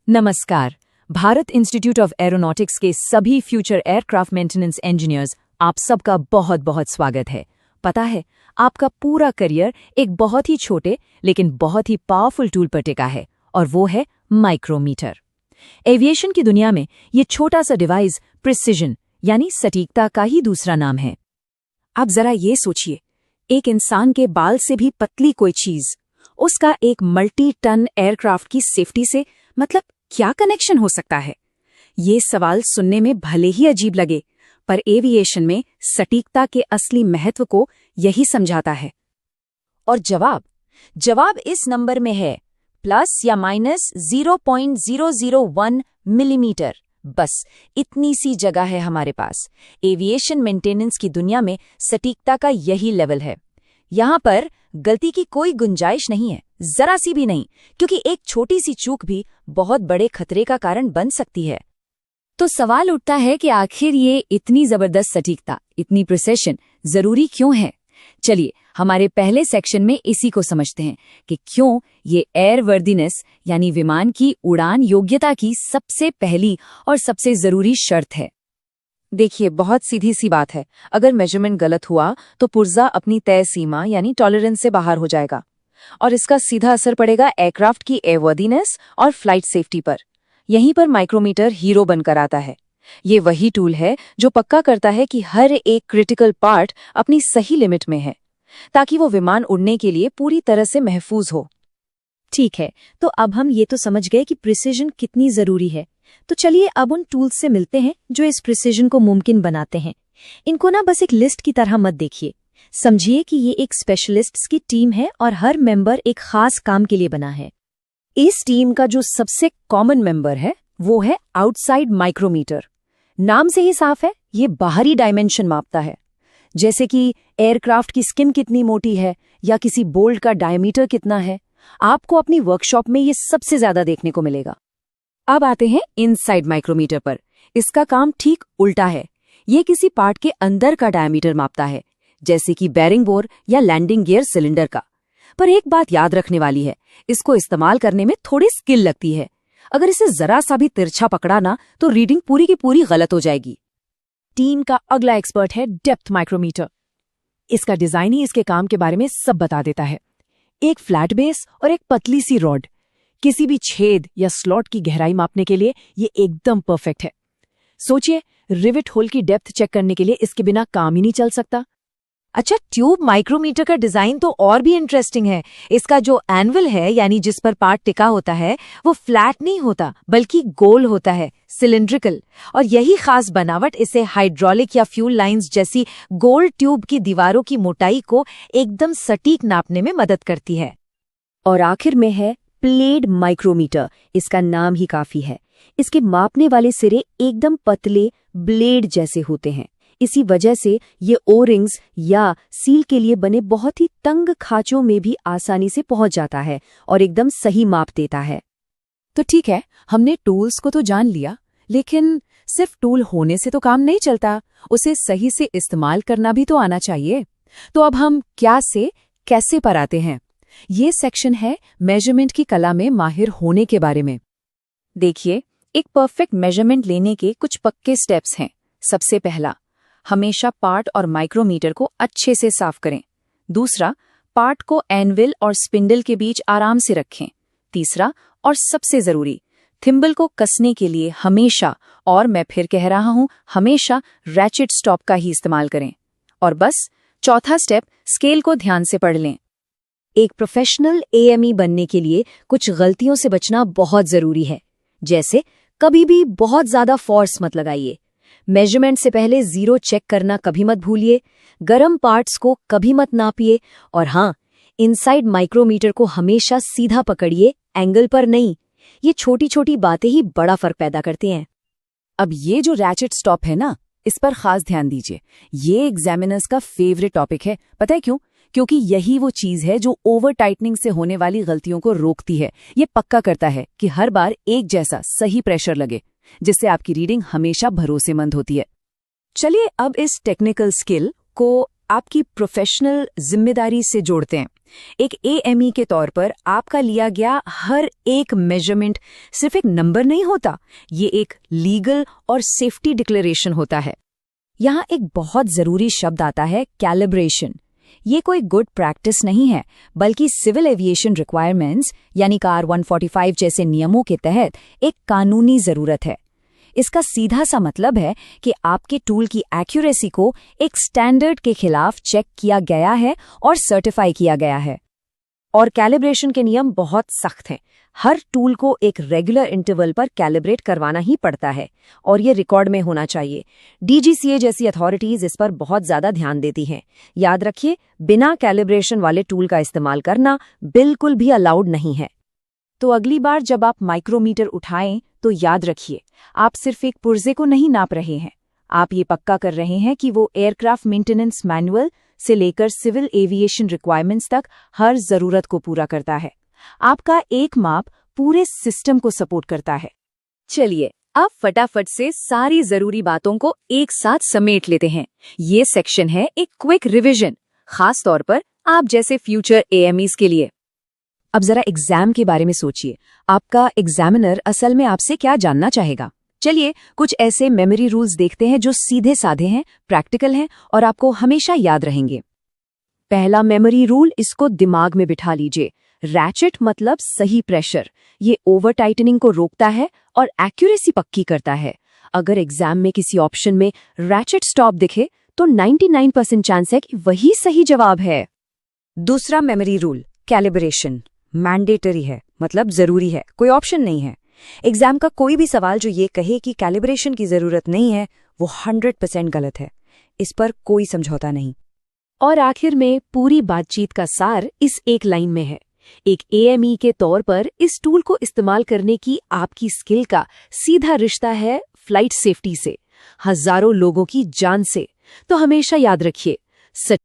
नमस्कार। Bharat institute of aeronautics के सभी फ्यूचर एयरक्राफ्ट मेंटेनेंस इंजीनियर्स, आप सबका बहुत बहुत स्वागत है। पता है, आपका पूरा करियर एक बहुत ही छोटे लेकिन बहुत ही पावरफुल टूल पर टिका है, और वो है माइक्रोमीटर। एविएशन की दुनिया में ये छोटा सा डिवाइस प्रिसिजन यानी सटीकता का ही दूसरा नाम है। आप जरा ये सोचिए, एक इंसान के बाल से भी पतली कोई चीज, उसका एक मल्टी टन एयरक्राफ्ट की सेफ्टी से मतलब क्या कनेक्शन हो सकता है? ये सवाल सुनने में भले ही अजीब लगे, पर एविएशन में सटीकता के असली महत्व को यही समझाता है। और जवाब इस नंबर में है, प्लस या माइनस 0.001 मिलीमीटर। बस इतनी सी जगह है हमारे पास। एविएशन मेंटेनेंस की दुनिया में सटीकता का यही लेवल है। यहाँ पर गलती की कोई गुंजाइश नहीं है, जरा सी भी नहीं, क्योंकि एक छोटी सी चूक भी बहुत बड़े खतरे का कारण बन सकती है। तो सवाल उठता है कि आखिर ये इतनी जबरदस्त सटीकता, इतनी प्रिसिशन जरूरी क्यों है? चलिए हमारे पहले सेक्शन में इसी को समझते हैं कि क्यों ये एयरवर्दीनेस यानी विमान की उड़ान योग्यता की सबसे पहली और सबसे जरूरी शर्त है। देखिए, बहुत सीधी सी बात है। अगर मेजरमेंट गलत हुआ तो पुर्जा अपनी तय सीमा यानी टॉलरेंस से बाहर हो जाएगा, और इसका सीधा असर पड़ेगा एयरक्राफ्ट की एयरवर्दीनेस और फ्लाइट सेफ्टी पर। यहीं पर माइक्रोमीटर हीरो बनकर आता है। ये वही टूल है जो पक्का करता है कि हर एक क्रिटिकल पार्ट अपनी सही लिमिट में है, ताकि वो विमान उड़ने के लिए पूरी तरह से महफूज हो। ठीक है, तो अब हम ये तो समझ गए कि प्रिसिजन कितनी जरूरी है। तो चलिए अब उन टूल्स से मिलते हैं जो इस प्रिसिजन को मुमकिन बनाते हैं। इनको ना बस एक लिस्ट की तरह मत देखिए, समझिए कि ये एक स्पेशलिस्ट्स की टीम है और हर मेंबर एक खास काम के लिए बना है। इस टीम का जो सबसे कॉमन मेंबर है वो है आउटसाइड माइक्रोमीटर। नाम से ही साफ है, ये बाहरी डायमेंशन मापता है, जैसे कि एयरक्राफ्ट की स्किन कितनी मोटी है या किसी बोल्ट का डायमीटर कितना है। आपको अपनी वर्कशॉप में ये सबसे ज्यादा देखने को मिलेगा। अब आते हैं इनसाइड माइक्रोमीटर पर। इसका काम ठीक उल्टा है। ये किसी पार्ट के अंदर का डायमीटर मापता है, जैसे कि बैरिंग बोर या लैंडिंग गियर सिलेंडर का। पर एक बात याद रखने वाली है, इसको इस्तेमाल करने में थोड़ी स्किल लगती है। अगर इसे जरा सा भी तिरछा पकड़ा ना तो रीडिंग पूरी की पूरी गलत हो जाएगी। टीम का अगला एक्सपर्ट है डेप्थ माइक्रोमीटर। इसका डिजाइन ही इसके काम के बारे में सब बता देता है। एक फ्लैट बेस और एक पतली सी रॉड, किसी भी छेद या स्लॉट की गहराई मापने के लिए ये एकदम परफेक्ट है। सोचिए, रिवेट होल की डेप्थ चेक करने के लिए इसके बिना काम ही नहीं चल सकता। अच्छा, ट्यूब माइक्रोमीटर का डिजाइन तो और भी इंटरेस्टिंग है। इसका जो एनवल है यानी जिस पर पार्ट टिका होता है, वो फ्लैट नहीं होता बल्कि गोल होता है, सिलिंड्रिकल। और यही खास बनावट इसे हाइड्रोलिक या फ्यूल लाइंस जैसी गोल ट्यूब की दीवारों की मोटाई को एकदम सटीक नापने में मदद करती है। और आखिर में है प्लेड माइक्रोमीटर। इसका नाम ही काफी है। इसके मापने वाले सिरे एकदम पतले ब्लेड जैसे होते हैं। इसी वजह से ये ओ रिंग्स या सील के लिए बने बहुत ही तंग खांचों में भी आसानी से पहुंच जाता है और एकदम सही माप देता है। तो ठीक है, हमने टूल्स को तो जान लिया, लेकिन सिर्फ टूल होने से तो काम नहीं चलता, उसे सही से इस्तेमाल करना भी तो आना चाहिए। तो अब हम क्या से कैसे पर आते हैं। ये सेक्शन है मेजरमेंट की कला में माहिर होने के बारे में। देखिए, एक परफेक्ट मेजरमेंट लेने के कुछ पक्के स्टेप्स हैं। सबसे पहला, हमेशा पार्ट और माइक्रोमीटर को अच्छे से साफ करें। दूसरा, पार्ट को एनविल और स्पिंडल के बीच आराम से रखें। तीसरा और सबसे जरूरी, थिम्बल को कसने के लिए हमेशा, और मैं फिर कह रहा हूं हमेशा, रैचेट स्टॉप का ही इस्तेमाल करें। और बस चौथा स्टेप, स्केल को ध्यान से पढ़ लें। एक प्रोफेशनल एएमई बनने के लिए कुछ गलतियों से बचना बहुत जरूरी है, जैसे कभी भी बहुत ज्यादा फोर्स मत लगाइए। मेजरमेंट से पहले जीरो चेक करना कभी मत भूलिए। गर्म पार्ट्स को कभी मत नापिए। और हाँ, इनसाइड माइक्रोमीटर को हमेशा सीधा पकड़िए, एंगल पर नहीं। ये छोटी छोटी बातें ही बड़ा फर्क पैदा करती हैं। अब ये जो रैचेट स्टॉप है ना, इस पर खास ध्यान दीजिए। ये एग्जामिनर्स का फेवरेट टॉपिक है। पता है क्यों? क्योंकि यही वो चीज है जो ओवर टाइटनिंग से होने वाली गलतियों को रोकती है। ये पक्का करता है कि हर बार एक जैसा सही प्रेशर लगे, जिससे आपकी रीडिंग हमेशा भरोसेमंद होती है। चलिए अब इस टेक्निकल स्किल को आपकी प्रोफेशनल जिम्मेदारी से जोड़ते हैं। एक AME के तौर पर आपका लिया गया हर एक मेजरमेंट सिर्फ एक नंबर नहीं होता, ये एक लीगल और सेफ्टी डिक्लेरेशन होता है। यहाँ एक बहुत जरूरी शब्द आता है, कैलिब्रेशन। ये कोई गुड प्रैक्टिस नहीं है, बल्कि सिविल एविएशन रिक्वायरमेंट्स यानी कार 145 जैसे नियमों के तहत एक कानूनी जरूरत है। इसका सीधा सा मतलब है कि आपके टूल की एक्यूरेसी को एक स्टैंडर्ड के खिलाफ चेक किया गया है और सर्टिफाई किया गया है। और कैलिब्रेशन के नियम बहुत सख्त हैं। हर टूल को एक रेगुलर इंटरवल पर कैलिब्रेट करवाना ही पड़ता है और ये रिकॉर्ड में होना चाहिए। DGCA जैसी अथॉरिटीज इस पर बहुत ज्यादा ध्यान देती हैं। याद रखिए, बिना कैलिब्रेशन वाले टूल का इस्तेमाल करना बिल्कुल भी अलाउड नहीं है। तो अगली बार जब आप माइक्रोमीटर उठाएं तो याद रखिए, आप सिर्फ एक पुर्जे को नहीं नाप रहे हैं, आप ये पक्का कर रहे हैं कि वो एयरक्राफ्ट मेंटेनेंस मैनुअल से लेकर सिविल एविएशन रिक्वायरमेंट्स तक हर जरूरत को पूरा करता है। आपका एक माप पूरे सिस्टम को सपोर्ट करता है। चलिए अब फटाफट से सारी जरूरी बातों को एक साथ समेट लेते हैं। ये सेक्शन है एक क्विक रिवीजन, खास तौर पर आप जैसे फ्यूचर AMEs के लिए। अब जरा एग्जाम के बारे में सोचिए, आपका एग्जामिनर असल में आपसे क्या जानना चाहेगा। चलिए कुछ ऐसे मेमोरी रूल्स देखते हैं जो सीधे साधे हैं, प्रैक्टिकल हैं और आपको हमेशा याद रहेंगे। पहला मेमोरी रूल, इसको दिमाग में बिठा लीजिए। रैचेट मतलब सही प्रेशर, ये ओवर टाइटनिंग को रोकता है और एक्यूरेसी पक्की करता है। अगर एग्जाम में किसी ऑप्शन में रैचेट स्टॉप दिखे तो 99% चांस है कि वही सही जवाब है। दूसरा मेमोरी रूल, कैलिब्रेशन मैंडेटरी है, मतलब जरूरी है, कोई ऑप्शन नहीं है। एग्जाम का कोई भी सवाल जो ये कहे कि कैलिब्रेशन की जरूरत नहीं है, वो 100% गलत है। इस पर कोई समझौता नहीं। और आखिर में पूरी बातचीत का सार इस एक लाइन में है। एक AME के तौर पर इस टूल को इस्तेमाल करने की आपकी स्किल का सीधा रिश्ता है फ्लाइट सेफ्टी से, हजारों लोगों की जान से। तो हमेशा याद रखिए,